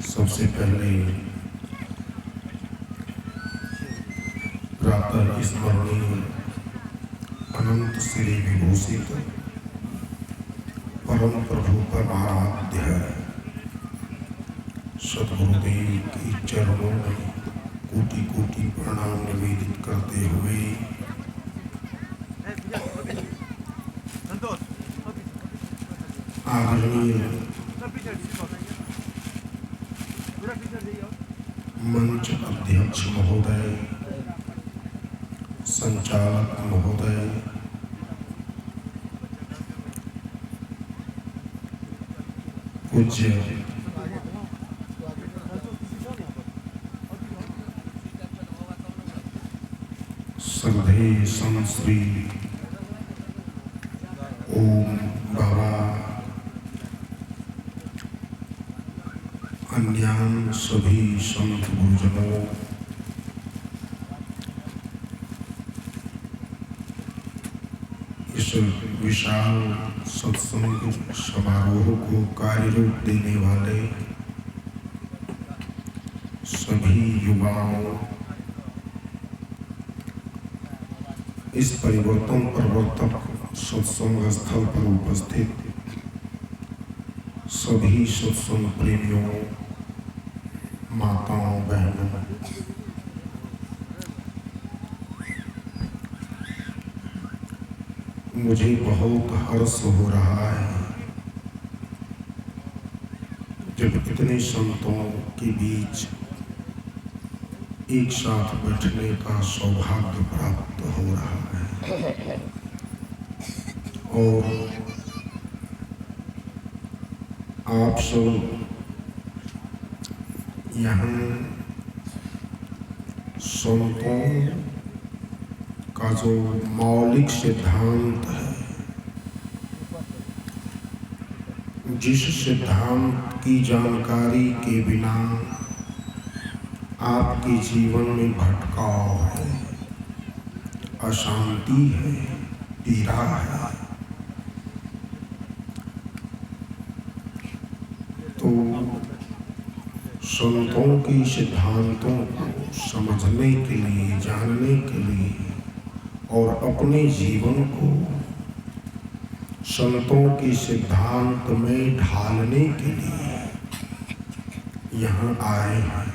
सबसे पहले प्रातः स्मरणीय अनंत श्री विभूषित परम प्रभु परमाराध्य सद्गुरुदेव के चरणों में कोटि कोटि प्रणाम निवेदित करते हुए आदरणीय मंच अध्यक्ष महोदय, संचालक महोदय, पूज्य श्रद्धेय संत श्री ओम बाबा, अन्यान सभी संत गुरुजनों, इस विशाल सत्संग समारोह को कार्य रूप देने वाले सभी युवाओं, इस परिवर्तन प्रवर्तक सत्संग स्थल पर उपस्थित सभी सत्संग प्रेमियों, माताओं, बहनों, मुझे बहुत हर्ष हो रहा है जब इतने संतों के बीच एक साथ बैठने का सौभाग्य प्राप्त हो रहा है। और आप सब यहाँ संतों का जो मौलिक सिद्धांत है, जिस सिद्धांत की जानकारी के बिना आपके जीवन में भटकाव है, अशांति है, पीड़ा है, तो संतों के सिद्धांतों को समझने के लिए, जानने के लिए और अपने जीवन को संतों के सिद्धांत में ढालने के लिए यहाँ आए हैं।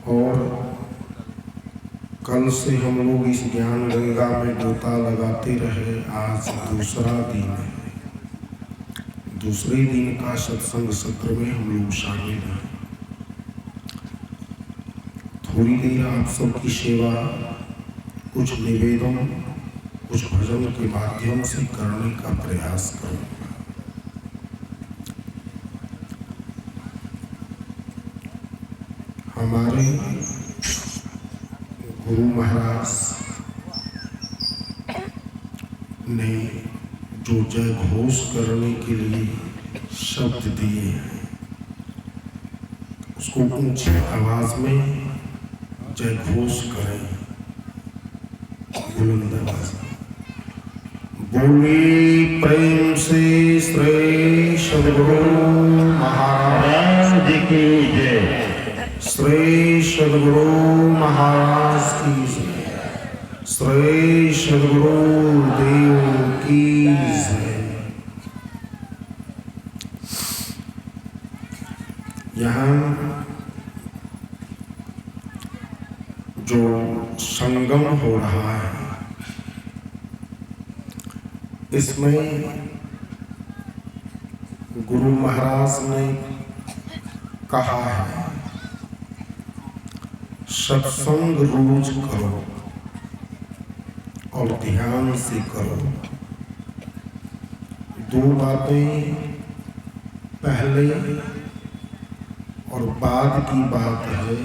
और कल से हम लोग इस ज्ञान गंगा में गोता लगाते रहे। आज दूसरा दिन है, दूसरे दिन का सत्संग सत्र में हम लोग शामिल हैं। थोड़ी देर आप सबकी सेवा, कुछ निवेदन, कुछ भजन के माध्यम से करने का प्रयास करूंगा। हमारे गुरु महाराज ने जो जय घोष करने के लिए शब्द दिए हैं, उसको ऊंची आवाज में जय घोष करें, बुलंद आवाज में। बोले प्रेम से श्री सद्गुरु महाराज की जय, श्री सद्गुरु महाराज की जय, श्री सद्गुरु देव की जय। यहाँ जो संगम हो रहा है, इसमें गुरु महाराज ने कहा है, सत्संग रोज करो और ध्यान से करो। दो बातें पहले और बाद की बात है।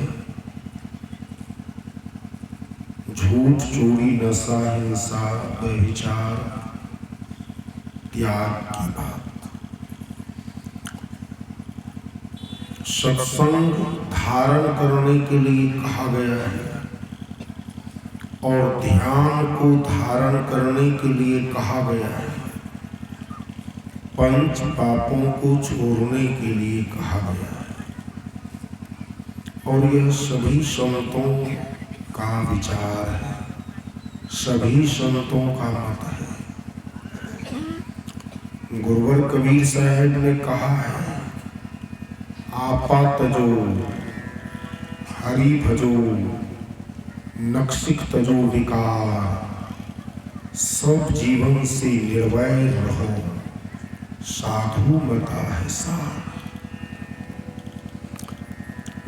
झूठ, चोरी, नशा, हिंसा, व्यभिचार, त्याग की बात। सत्संग धारण करने के लिए कहा गया है और ध्यान को धारण करने के लिए कहा गया है। पंच पापों को छोड़ने के लिए कहा गया है और यह सभी संतों का विचार है, सभी संतों का मत है। गुरुवर कबीर साहब ने कहा है, आपा तजो हरि भजो नक्सिक तजो विकार, सब जीवन से निर्वैर रहो साधु मता है सार।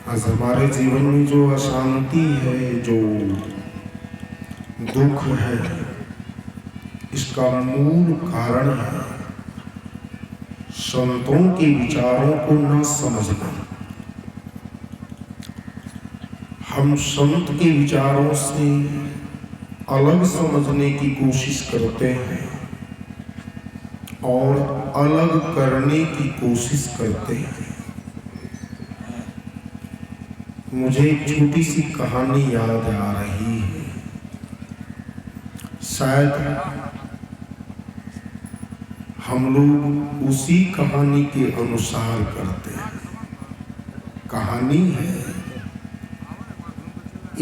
आज हमारे जीवन में जो अशांति है, जो दुख है, इसका मूल कारण है संतों के विचारों को न समझना। हम संत के विचारों से अलग समझने की कोशिश करते हैं और अलग करने की कोशिश करते हैं। मुझे एक छोटी सी कहानी याद आ रही है, शायद हम लोग उसी कहानी के अनुसार करते हैं। कहानी है,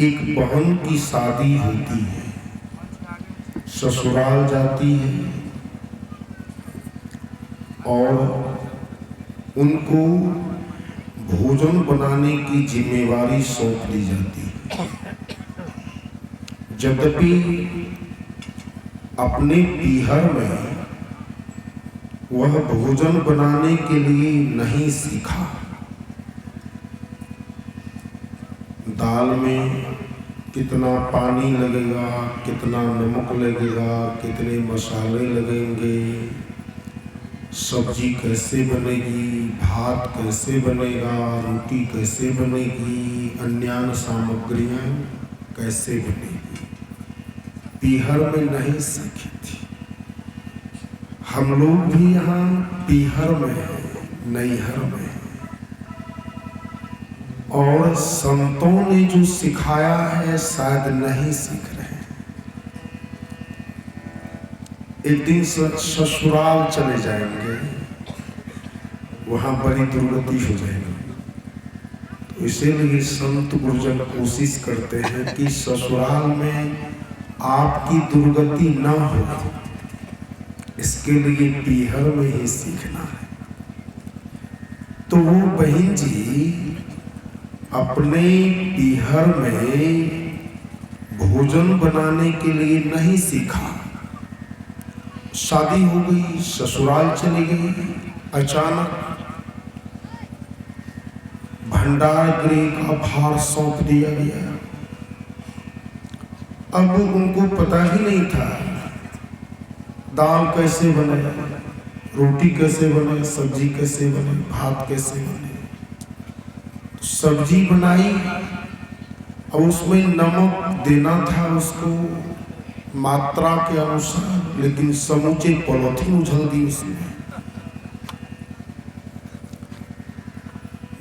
एक बहन की शादी होती है, ससुराल जाती है और उनको भोजन बनाने की जिम्मेवारी सौंप दी जाती है। यद्यपि अपने पीहर में वह भोजन बनाने के लिए नहीं सीखा। दाल में कितना पानी लगेगा, कितना नमक लगेगा, कितने मसाले लगेंगे, सब्जी कैसे बनेगी, भात कैसे बनेगा, रोटी कैसे बनेगी, अन्य सामग्रियां कैसे बनेगी, पीहर में नहीं सीखी थी। हम लोग भी यहाँ पीहर में हैं, नैहर में हैं, और संतों ने जो सिखाया है शायद नहीं सीख रहे। एक दिन ससुराल चले जाएंगे, वहां बड़ी दुर्गति हो जाएगी। तो इसीलिए संत गुरुजन कोशिश करते हैं कि ससुराल में आपकी दुर्गति न हो, इसके लिए पीहर में ही सीखना है। तो वो बहन जी अपने पीहर में भोजन बनाने के लिए नहीं सीखा। शादी हो गई, ससुराल चली गई, अचानक भंडार गृह का भार सौंप दिया गया। अब उनको पता ही नहीं था दाल कैसे बने, रोटी कैसे बने, सब्जी कैसे बने, भात कैसे बने। तो सब्जी बनाई और उसमें नमक देना था उसको मात्रा के अनुसार, लेकिन समूचे पॉलिथीन उछल दी उसमें।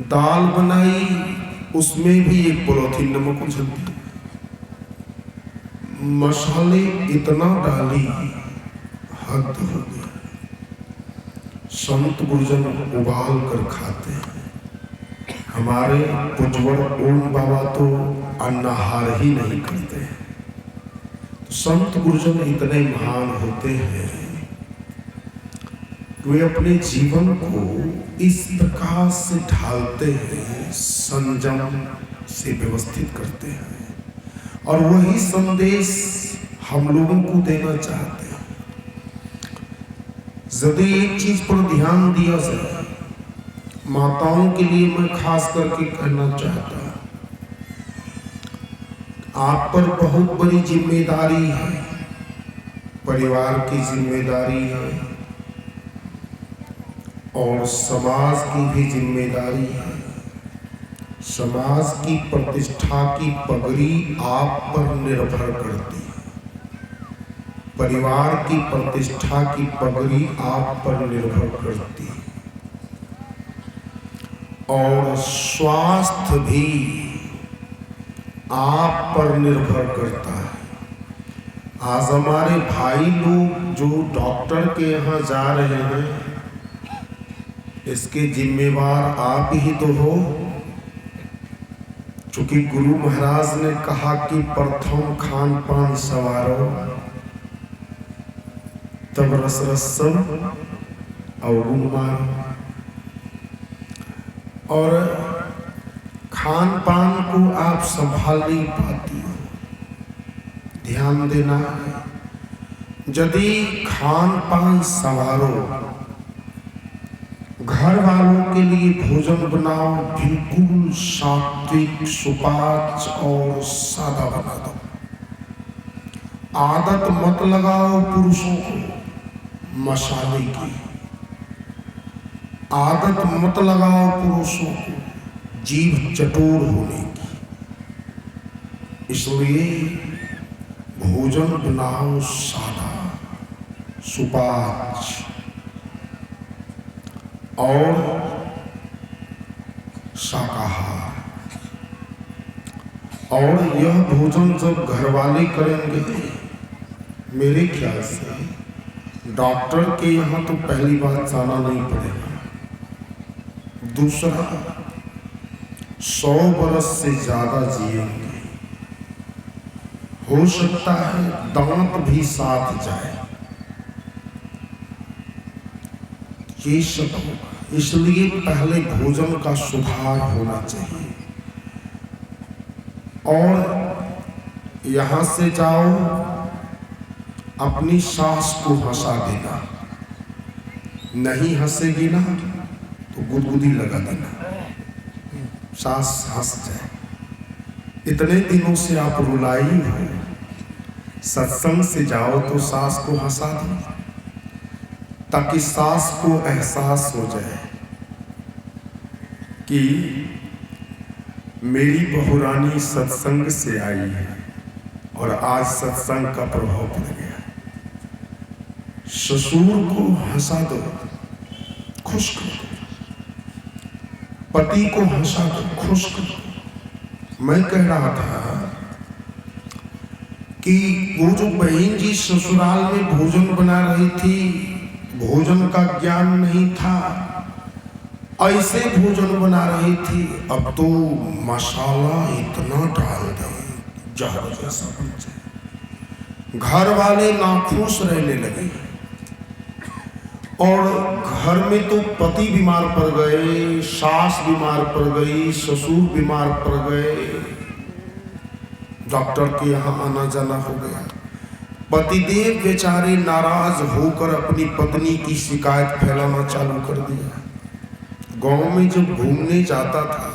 दाल बनाई, उसमें भी एक पॉलिथीन नमक उछल दी। मसाले इतना डाली, हद हो गया। संत गुरुजन उबाल कर खाते हैं। हमारे पुजवर ओम बाबा तो अन्नहार ही नहीं करते हैं। तो संत गुरुजन इतने महान होते हैं, वे अपने जीवन को इस प्रकार से ढालते हैं, संयम से व्यवस्थित करते हैं, और वही संदेश हम लोगों को देना चाहते हैं। यदि एक चीज पर ध्यान दिया जाए, माताओं के लिए मैं खास करके कहना चाहता हूं, आप पर बहुत बड़ी जिम्मेदारी है, परिवार की जिम्मेदारी है और समाज की भी जिम्मेदारी है। समाज की प्रतिष्ठा की पगड़ी आप पर निर्भर करती है, परिवार की प्रतिष्ठा की पगड़ी आप पर निर्भर करती है, और स्वास्थ्य भी आप पर निर्भर करता है। आज हमारे भाई लोग जो डॉक्टर के यहाँ जा रहे हैं, इसके जिम्मेवार आप ही तो हो। चूंकि गुरु महाराज ने कहा कि प्रथम खान पान सवारो, तब रस रस सब अवगुण मारो। और खान पान को आप संभाल नहीं पाती हो, ध्यान देना है। यदि खान पान संवारो, घर वालों के लिए भोजन बनाओ, बिल्कुल सात्विक सुपाच्य और सादा बना दो। आदत मत लगाओ पुरुषों को मसाले की, आदत मत लगाओ पुरुषों को जीभ चटोर होने की। इसलिए भोजन बनाओ सादा सुपाच्य और शाकाहार। और यह भोजन जब घर वाले करेंगे, मेरे ख्याल से डॉक्टर के यहाँ तो पहली बात जाना नहीं पड़ेगा। दूसरा, 100 बरस से ज्यादा जिएंगे। हो सकता है दांत भी साथ जाए, ये सब होगा। इसलिए पहले भोजन का सुधार होना चाहिए। और यहां से जाओ, अपनी सास को हंसा देना, नहीं हंसेगी ना तो गुदगुदी लगा देना, सास हंस जाए। इतने दिनों से आप रुलाई हो, सत्संग से जाओ तो सास को हंसा दो, ताकि सास को एहसास हो जाए कि मेरी बहुरानी सत्संग से आई है और आज सत्संग का प्रभाव पड़ गया। ससुर को हंसा दो, खुश कर दो, पति को हंसा दो, खुश कर दो। मैं कह रहा था कि वो जो बहन जी ससुराल में भोजन बना रही थी, भोजन का ज्ञान नहीं था, ऐसे भोजन बना रही थी। अब तो मसाला इतना डाल दे जहर जैसा बन जाए। घर वाले नाखुश रहने लगे और घर में तो पति बीमार पड़ गए, सास बीमार पड़ गई, ससुर बीमार पड़ गए, डॉक्टर के यहाँ आना जाना हो गया। पतिदेव बेचारे नाराज होकर अपनी पत्नी की शिकायत फैलाना चालू कर दिया। गांव में जब घूमने जाता था,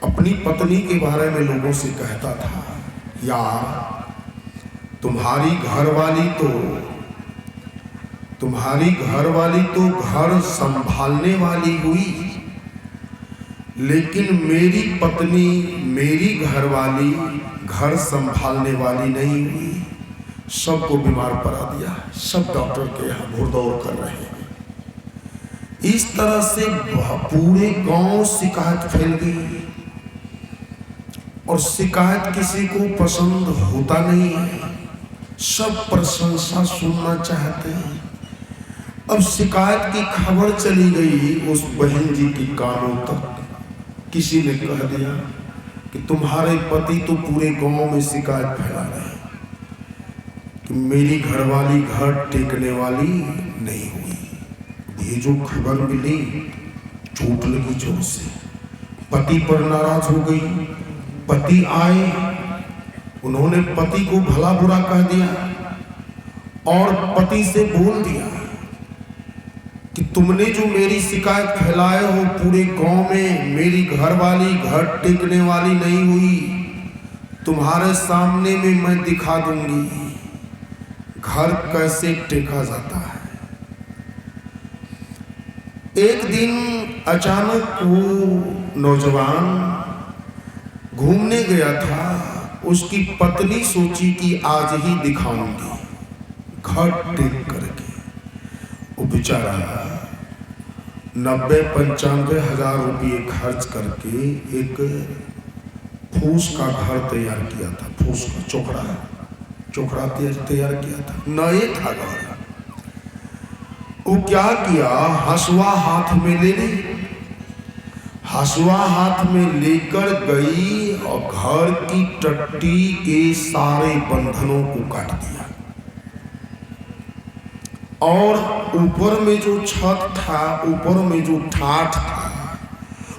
अपनी पत्नी के बारे में लोगों से कहता था, यार तुम्हारी घरवाली तो घर संभालने वाली हुई, लेकिन मेरी पत्नी, मेरी घरवाली घर संभालने वाली नहीं हुई। सबको बीमार पड़ा दिया, सब डॉक्टर के यहाँ घुड़दौड़ कर रहे हैं। इस तरह से पूरे गांव शिकायत फैल गई और शिकायत किसी को पसंद होता नहीं है, सब प्रशंसा सुनना चाहते हैं। अब शिकायत की खबर चली गई उस बहन जी के कानों तक। किसी ने कह दिया कि तुम्हारे पति तो पूरे गांव में शिकायत फैला रहे हैं कि मेरी घरवाली घर टेकने वाली नहीं हुई। ये जो खबर मिली, चोट लगी जोर से, पति पर नाराज हो गई। पति आए, उन्होंने पति को भला बुरा कह दिया और पति से बोल दिया कि तुमने जो मेरी शिकायत फैलाए हो पूरे गांव में, मेरी घरवाली घर टेकने वाली नहीं हुई, तुम्हारे सामने में मैं दिखा दूंगी घर कैसे टेका जाता है। एक दिन अचानक वो नौजवान घूमने गया था, उसकी पत्नी सोची कि आज ही दिखाऊंगी घर टेक करके। वो बेचारा 90-95 हजार रुपये खर्च करके एक फूस का घर तैयार किया था, फूस का चोखड़ा तैयार किया था, नए था घर। वो क्या किया, हसुआ हाथ में ले ली, हसुआ हाथ में लेकर गई और घर की टट्टी के सारे बंधनों को काट दिया। और ऊपर में जो छत था, ऊपर में जो ठाठ था,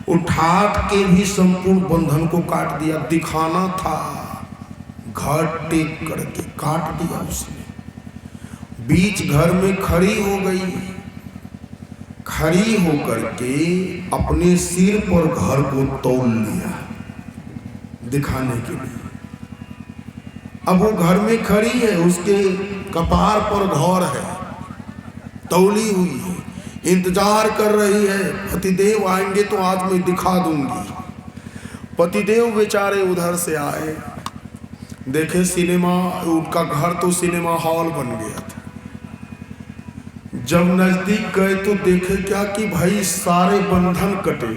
वो ठाठ के भी संपूर्ण बंधन को काट दिया। दिखाना था, घर टेक करके काट दिया उसने। बीच घर में खड़ी हो गई, खड़ी होकर के अपने सिर पर घर को तौल लिया दिखाने के लिए। अब वो घर में खड़ी है, उसके कपार पर घर है, तौली हुई है, इंतजार कर रही है पतिदेव आएंगे तो आज मैं दिखा दूंगी। पतिदेव बेचारे उधर से आए, देखे सिनेमा, उनका घर तो सिनेमा हॉल बन गया था। जब नजदीक गए तो देखे क्या कि भाई सारे बंधन कटे।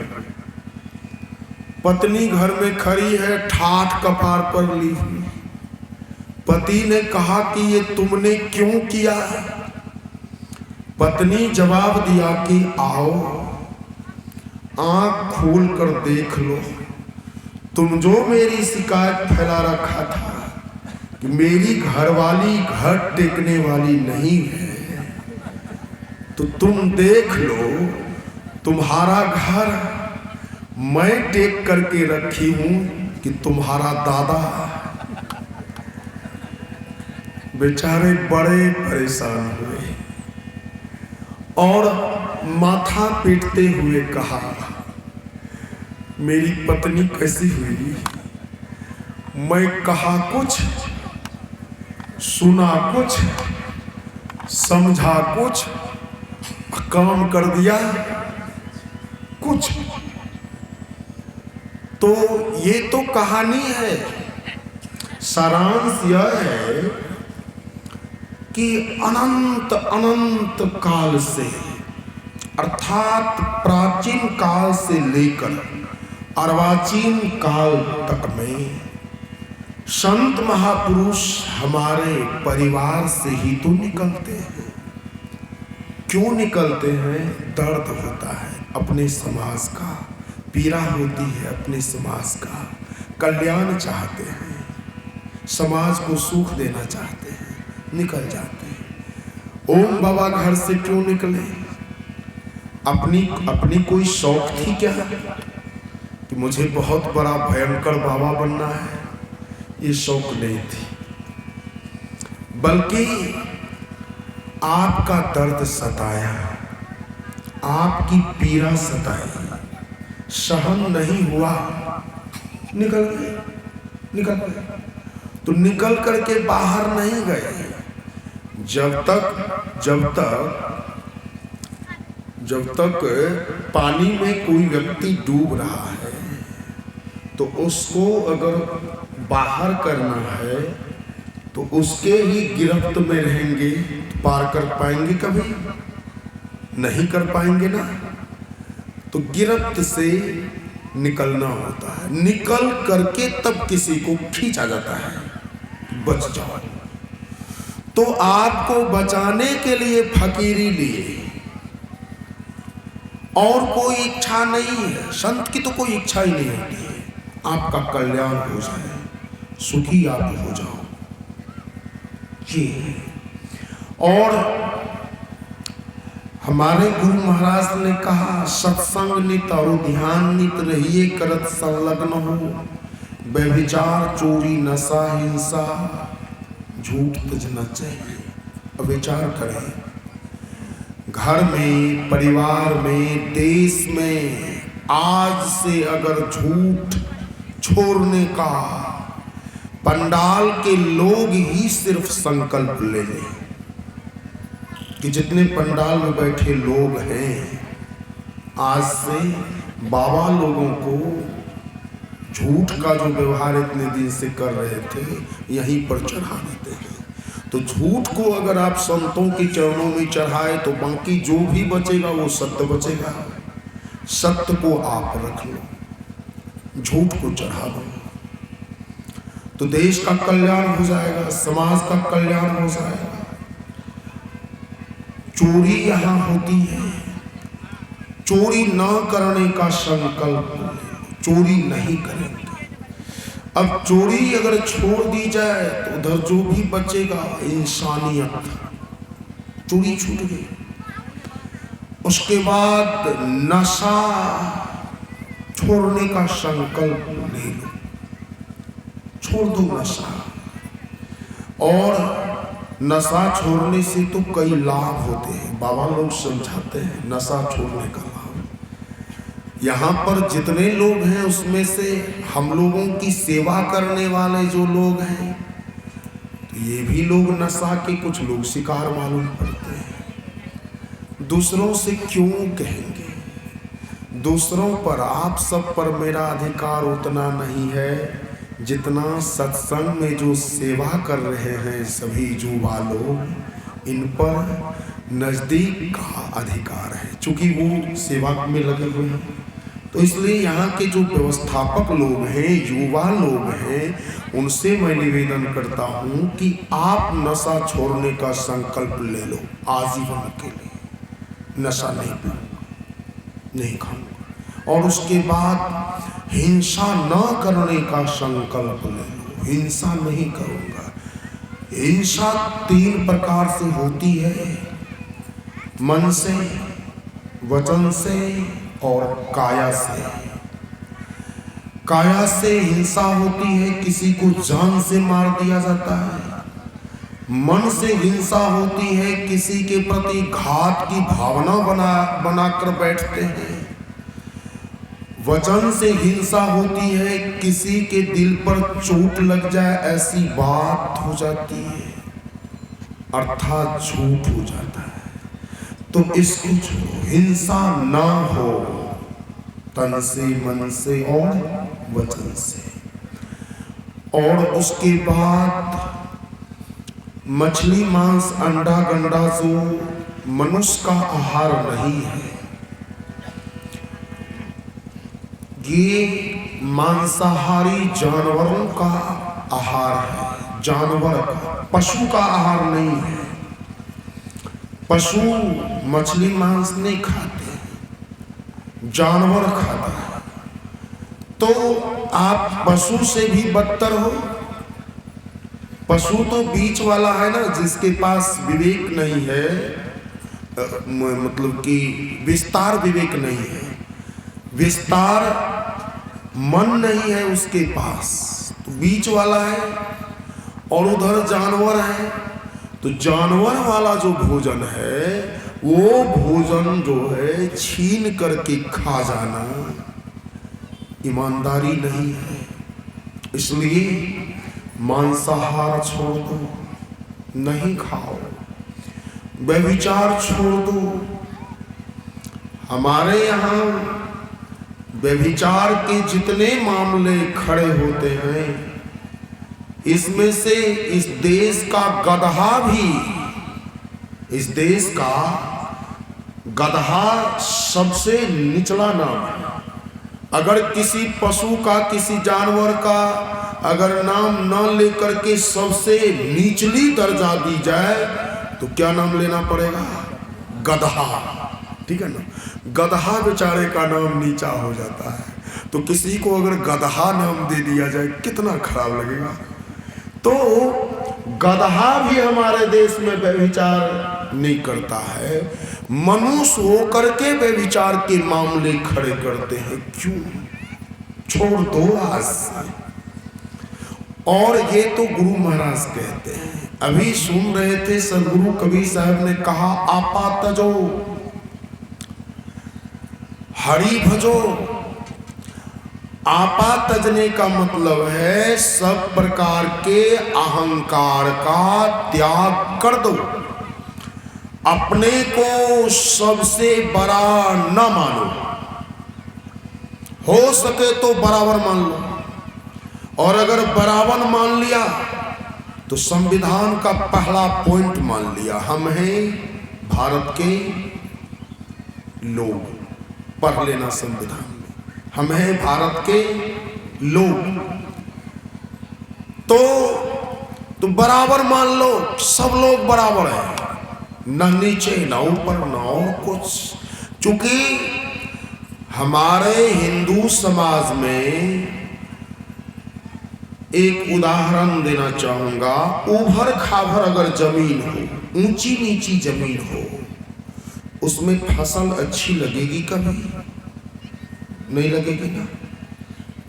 पत्नी घर में खड़ी है, ठाठ कपार पर ली हुई। पति ने कहा कि ये तुमने क्यों किया? पत्नी जवाब दिया कि आओ आंख खोल कर देख लो, तुम जो मेरी शिकायत फैला रखा था कि मेरी घरवाली घर टेकने वाली नहीं है, तो तुम देख लो, तुम्हारा घर मैं टेक करके रखी हूं कि तुम्हारा दादा। बेचारे बड़े परेशान हुए और माथा पीटते हुए कहा, मेरी पत्नी कैसी हुई? मैं कहा कुछ, सुना कुछ, समझा कुछ, काम कर दिया कुछ। तो ये तो कहानी है। सारांश यह है कि अनंत अनंत काल से, अर्थात प्राचीन काल से लेकर अर्वाचीन काल तक में संत महापुरुष हमारे परिवार से ही तो निकलते हैं। क्यों निकलते हैं? दर्द होता है अपने समाज का, पीड़ा होती है अपने समाज का, कल्याण चाहते हैं, समाज को सुख देना चाहते हैं, निकल जाते हैं। ओम बाबा घर से क्यों निकले? अपनी कोई शौक थी क्या कि मुझे बहुत बड़ा भयंकर बाबा बनना है? ये शौक नहीं थी, बल्कि आपका दर्द सताया, आपकी पीड़ा सताई, सहन नहीं हुआ, निकल गए। तो निकल करके बाहर नहीं गए। जब तक पानी में कोई व्यक्ति डूब रहा है तो उसको अगर बाहर करना है तो उसके ही गिरफ्त में रहेंगे तो पार कर पाएंगे? कभी नहीं कर पाएंगे ना। तो गिरफ्त से निकलना होता है, निकल करके तब किसी को खींचा जाता है, बच जाओ। तो आपको बचाने के लिए फकीरी लिए, और कोई इच्छा नहीं है। संत की तो कोई इच्छा ही नहीं होती है, आपका कल्याण हो जाए, सुखी आप हो जाओ जी। और हमारे गुरु महाराज ने कहा, सत्संग नित और ध्यान नित रहिए करत संलग्न हो, व्यभिचार चोरी नशा हिंसा झूठ तजना चाहिए। अब विचार करें, घर में, परिवार में, देश में आज से अगर झूठ छोड़ने का पंडाल के लोग ही सिर्फ संकल्प ले लें कि जितने पंडाल में बैठे लोग हैं, आज से बाबा लोगों को झूठ का जो व्यवहार इतने दिन से कर रहे थे यहीं पर चढ़ा देते हैं। तो झूठ को अगर आप संतों के चरणों में चढ़ाए तो बाकी जो भी बचेगा वो सत्य बचेगा। सत्य को आप रख लो, झूठ को चढ़ा दो, तो देश का कल्याण हो जाएगा, समाज का कल्याण हो जाएगा। चोरी यहाँ होती है, चोरी न करने का संकल्प, चोरी नहीं करेंगे। अब चोरी अगर छोड़ दी जाए तो उधर जो भी बचेगा इंसानियत, चोरी छूट गई। उसके बाद नशा छोड़ने का संकल्प ले लो, छोड़ दो नशा। और नशा छोड़ने से तो कई लाभ होते हैं, बाबा लोग समझाते हैं नशा छोड़ने का लाभ। यहाँ पर जितने लोग हैं उसमें से हम लोगों की सेवा करने वाले जो लोग हैं, तो ये भी लोग नशा के कुछ लोग शिकार मालूम पड़ते हैं। दूसरों से क्यों कहेंगे, दूसरों पर, आप सब पर मेरा अधिकार उतना नहीं है जितना सत्संग में जो सेवा कर रहे हैं सभी युवा लोग, इन पर नजदीक का अधिकार है, क्योंकि वो सेवा में लगे हुए हैं। तो इसलिए यहाँ के जो व्यवस्थापक लोग हैं, युवा लोग हैं, उनसे मैं निवेदन करता हूँ कि आप नशा छोड़ने का संकल्प ले लो आजीवन के लिए। नशा नहीं पीऊंगा, नहीं खाऊंगा। और उसके बाद हिंसा न करने का संकल्प ले लो, हिंसा नहीं करूंगा। हिंसा 3 प्रकार से होती है, मन से, वचन से और काया से। काया से हिंसा होती है, किसी को जान से मार दिया जाता है। मन से हिंसा होती है, किसी के प्रति घात की भावना बनाकर बैठते हैं। वचन से हिंसा होती है, किसी के दिल पर चोट लग जाए ऐसी बात हो जाती है, अर्थात झूठ हो जाता है। तो इसको छोड़ो, हिंसा ना हो तन से, मन से और वचन से। और उसके बाद मछली, मांस, अंडा, गंडा जो मनुष्य का आहार नहीं है, ये मांसाहारी जानवरों का आहार है, जानवर का, पशु का आहार नहीं है। पशु मछली मांस नहीं खाते, जानवर खाता है। तो आप पशु से भी बदतर हो। पशु तो बीच वाला है ना, जिसके पास विवेक नहीं है, मतलब कि विस्तार विवेक नहीं है, विस्तार मन नहीं है उसके पास, तो बीच वाला है। और उधर जानवर है, तो जानवर वाला जो भोजन है वो भोजन जो है छीन करके खा जाना ईमानदारी नहीं है। इसलिए मांसाहार छोड़ दो, नहीं खाओ। व्यभिचार छोड़ दो। हमारे यहाँ व्यभिचार के जितने मामले खड़े होते हैं, इसमें से इस देश का गदहा भी, इस देश का गदहा सबसे निचला नाम है। अगर किसी पशु का, किसी जानवर का अगर नाम न लेकर के सबसे निचली दर्जा दी जाए तो क्या नाम लेना पड़ेगा? गदहा। ठीक है ना? गदहा बेचारे का नाम नीचा हो जाता है। तो किसी को अगर गदहा नाम दे दिया जाए कितना खराब लगेगा। तो गदहा भी हमारे देश में व्यभिचार नहीं करता है, मनुष्य होकर के व्यभिचार के मामले खड़े करते हैं। क्यों? छोड़ दो आज से। और ये तो गुरु महाराज कहते हैं। अभी सुन रहे थे सदगुरु कबीर साहब ने कहा, आपा तजो हरि भजो। आपा तजने का मतलब है सब प्रकार के अहंकार का त्याग कर दो, अपने को सबसे बड़ा न मानो, हो सके तो बराबर मान लो। और अगर बराबर मान लिया तो संविधान का पहला पॉइंट मान लिया, हम हैं भारत के लोग। पढ़ लेना संविधान में, हम हैं भारत के लोग। तो बराबर मान लो, सब लोग बराबर हैं। न नीचे न ऊपर न और कुछ। चूंकि हमारे हिंदू समाज में एक उदाहरण देना चाहूंगा, उभर खाभर अगर जमीन हो, ऊंची नीची जमीन हो, उसमें फसल अच्छी लगेगी? कभी नहीं लगेगी ना।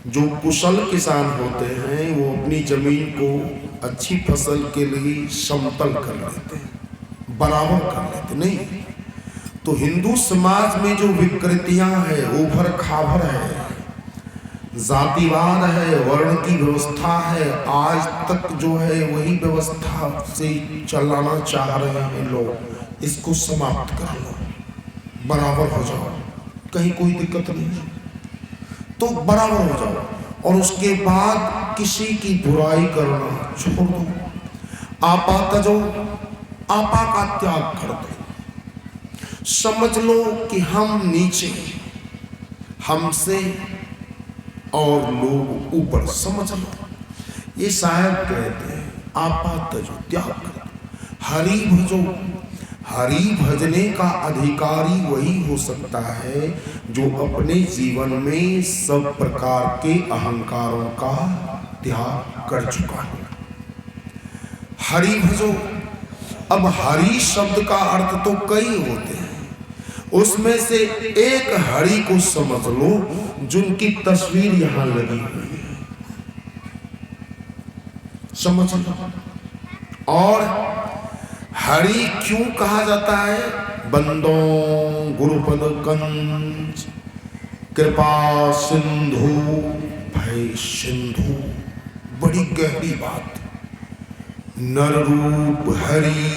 जो कुशल किसान होते हैं वो अपनी जमीन को अच्छी फसल के लिए समतल कर लेते हैं, बराबर कर लेते नहीं। तो हिंदू समाज में जो विकृतियां हैं, उभर खाभर है, जातिवाद है, वर्ण की व्यवस्था है, आज तक जो है वही व्यवस्था से चलाना चाह रहे हैं लोग। इसको समाप्त कर लो, बराबर हो जाओ, कहीं कोई दिक्कत नहीं है, तो बराबर हो जाओ। और उसके बाद किसी की बुराई करना छोड़ दो, आपा तजो, आपा का त्याग कर दो। समझ लो कि हम नीचे, हमसे और लोग ऊपर, समझ लो। ये शायद कहते हैं आपा तजो, त्याग कर दो, हरि भजो। हरि भजने का अधिकारी वही हो सकता है जो अपने जीवन में सब प्रकार के अहंकारों का त्याग कर चुका है। हरि भजो। अब हरि शब्द का अर्थ तो कई होते हैं, उसमें से एक हरि को समझ लो जिनकी तस्वीर यहां लगी हुई है, समझ लो। और हरि क्यों कहा जाता है? बंदों गुरुपद कंज कृपा सिंधु भय सिंधु। बड़ी गहरी बात। नर रूप हरि,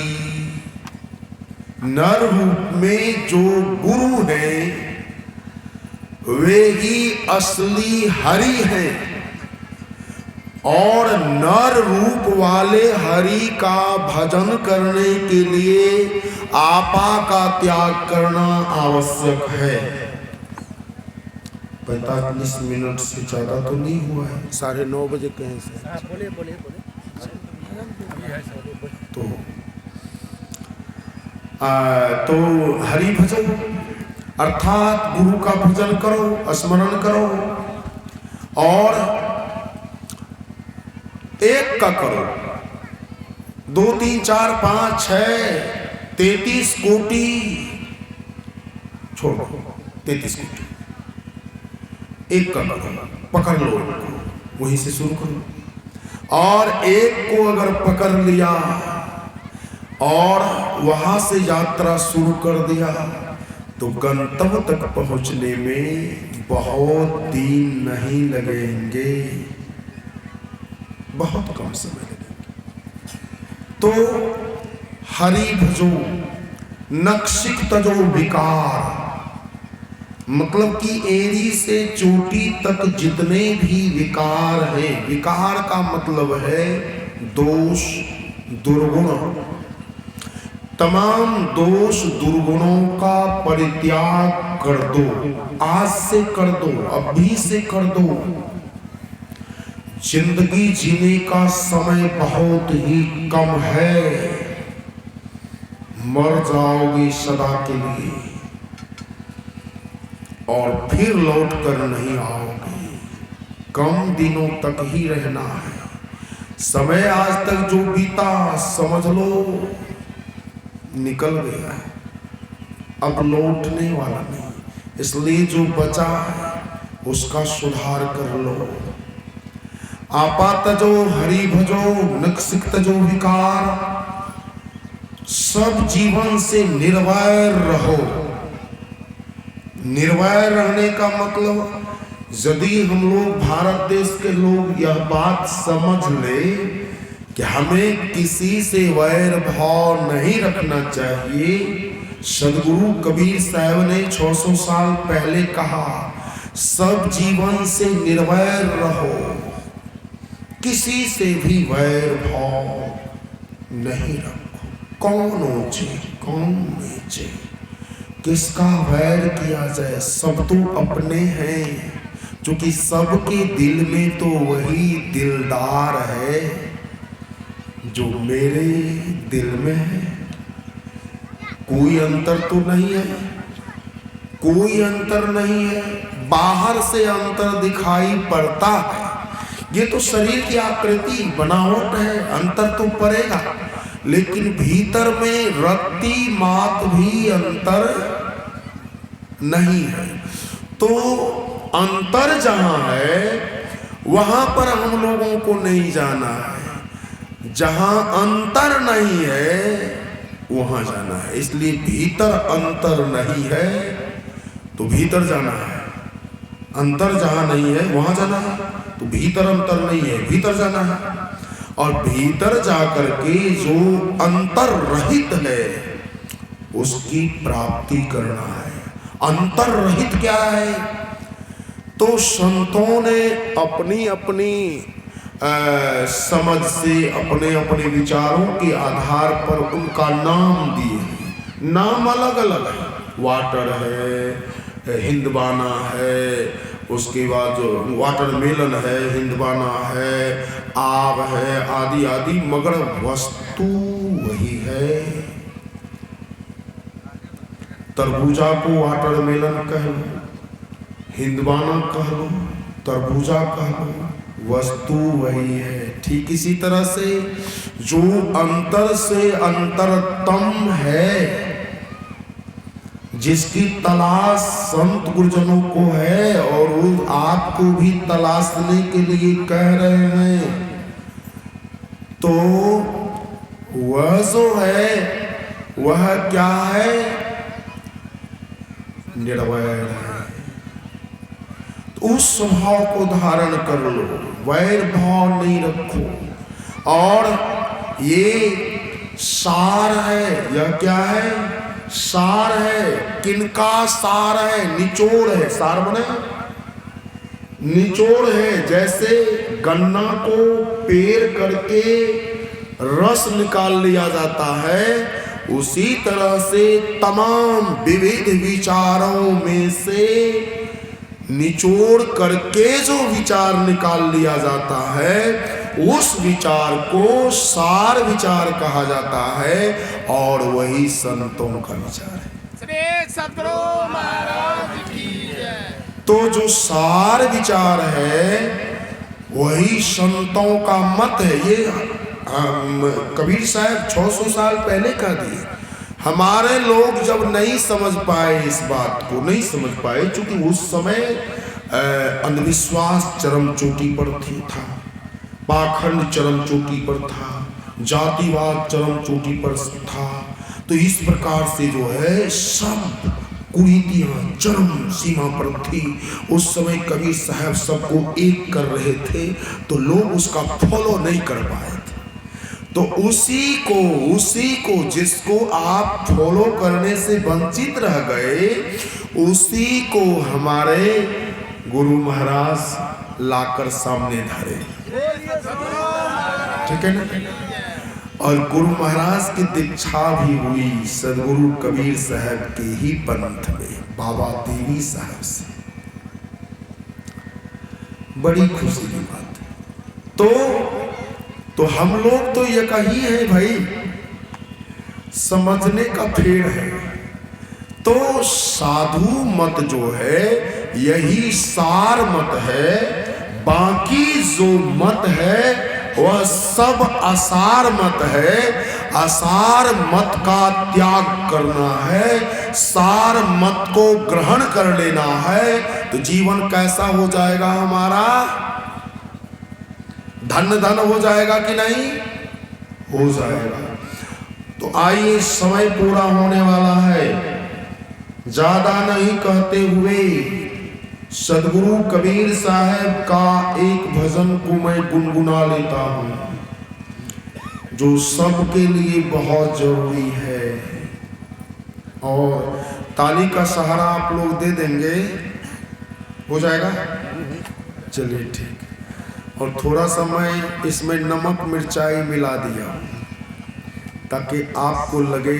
नर रूप में जो गुरु हैं वे ही असली हरि हैं, और नर रूप वाले हरि का भजन करने के लिए आपा का त्याग करना आवश्यक है। 45 मिनट से ज्यादा तो नहीं हुआ है, 9:30 बजे कहीं से। बोले। तो हरि भजन अर्थात गुरु का भजन करो, स्मरण करो, और एक का करो, 2 3 4 5 6 33 कोटि छोड़ो, 33 कोटि एक का करो, पकड़ लो, वहीं से शुरू करो। और एक को अगर पकड़ लिया और वहां से यात्रा शुरू कर दिया तो गंतव्य तक पहुंचने में बहुत दिन नहीं लगेंगे, बहुत कम समय लगेगा। तो हरि भजो नक्शिक तजो विकार, मतलब कि एड़ी से चोटी तक जितने भी विकार हैं, विकार का मतलब है दोष दुर्गुण, तमाम दोष दुर्गुणों का परित्याग कर दो, आज से कर दो, अभी से कर दो। जिंदगी जीने का समय बहुत ही कम है, मर जाओगे सदा के लिए और फिर लौट कर नहीं आओगे, कम दिनों तक ही रहना है। समय आज तक जो बीता समझ लो निकल गया है, अब लौटने वाला नहीं, इसलिए जो बचा है उसका सुधार कर लो। आपा तजो हरि भजो नक्शिक तजो विकार, सब जीवन से निर्वैर रहो। निर्वैर रहने का मतलब, यदि हम लोग भारत देश के लोग यह बात समझ ले कि हमें किसी से वैर भाव नहीं रखना चाहिए। सदगुरु कबीर साहब ने 600 साल पहले कहा, सब जीवन से निर्वैर रहो, किसी से भी वैर भाव नहीं रखो। कौन ऊंचे कौन नीचे, किसका वैर किया जाए, सब तो अपने हैं, क्योंकि सबके दिल में तो वही दिलदार है जो मेरे दिल में है। कोई अंतर तो नहीं है, कोई अंतर नहीं है। बाहर से अंतर दिखाई पड़ता है, ये तो शरीर की आकृति बनावट है, अंतर तो पड़ेगा, लेकिन भीतर में रत्ती मात भी अंतर नहीं है। तो अंतर जहां है वहां पर हम लोगों को नहीं जाना है, जहां अंतर नहीं है वहां जाना है। इसलिए भीतर अंतर नहीं है तो भीतर जाना है, अंतर जहां नहीं है वहां जाना है। तो भीतर अंतर नहीं है, भीतर जाना है, और भीतर जाकर के जो अंतर रहित है उसकी प्राप्ति करना है। अंतर रहित क्या है? तो संतों ने अपनी अपनी समझ से, अपने अपने विचारों के आधार पर उनका नाम दिए। नाम अलग अलग है, वाटर है, हिंदवाना है, उसके बाद जो वाटरमेलन है, हिंदवाना है, आव है, आदि आदि, मगर वस्तु वही है। तरबूजा को वाटरमेलन कह लो, हिंदवाना कह लो, तरबूजा कह लो, वस्तु वही है। ठीक इसी तरह से जो अंतर से अंतरतम है, जिसकी तलाश संत गुरुजनों को है और वो आपको भी तलाशने के लिए कह रहे हैं, तो वह जो है वह क्या है? निर्वैर है। तो उस स्वभाव को धारण कर लो, वैर भाव नहीं रखो। और ये सार है, यह क्या है? सार है। किनका सार है? निचोड़ है। सार बने निचोड़ है। जैसे गन्ना को पेर करके रस निकाल लिया जाता है, उसी तरह से तमाम विविध विचारों में से निचोड़ करके जो विचार निकाल लिया जाता है, उस विचार को सार विचार कहा जाता है, और वही संतों का विचार है। श्री सद्गुरु महाराज की जय। तो जो सार विचार है वही संतों का मत है। ये कबीर साहब 600 साल पहले कह दिए। हमारे लोग जब नहीं समझ पाए, इस बात को नहीं समझ पाए, क्योंकि उस समय अंधविश्वास चरम चोटी पर था, पाखंड चरम चोटी पर था, जातिवाद चरम चोटी पर था। तो इस प्रकार से जो है सब कुरीतियां चरम सीमा पर थी। उस समय कबीर साहब सबको एक कर रहे थे, तो लोग उसका फॉलो नहीं कर पाए थे। तो उसी को जिसको आप फॉलो करने से वंचित रह गए, उसी को हमारे गुरु महाराज लाकर सामने धरे। ठीक है ना? और गुरु महाराज की दीक्षा भी हुई सदगुरु कबीर साहब के ही पंथ में, बाबा देवी साहब से। बड़ी खुशी की बात है। तो हम लोग तो ये कही है भाई, समझने का फेर है। तो साधु मत जो है यही सार मत है, बाकी जो मत है वह सब असार मत है। असार मत का त्याग करना है, सार मत को ग्रहण कर लेना है, तो जीवन कैसा हो जाएगा हमारा? धन धन हो जाएगा कि नहीं? हो जाएगा। तो आइए, समय पूरा होने वाला है, ज्यादा नहीं कहते हुए सदगुरु कबीर साहब का एक भजन को मैं गुनगुना लेता हूँ, जो सबके लिए बहुत जरूरी है। और ताली का सहारा आप लोग दे देंगे, हो जाएगा? चलिए ठीक। और थोड़ा सा मैं इसमें नमक मिर्चाई मिला दिया ताकि आपको लगे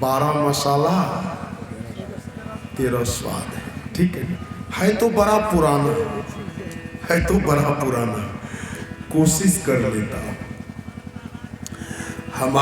12 मसाला 13 स्वाद है। ठीक है तो बड़ा पुराना है, तो बड़ा पुराना, कोशिश कर लेता हूँ। हमारा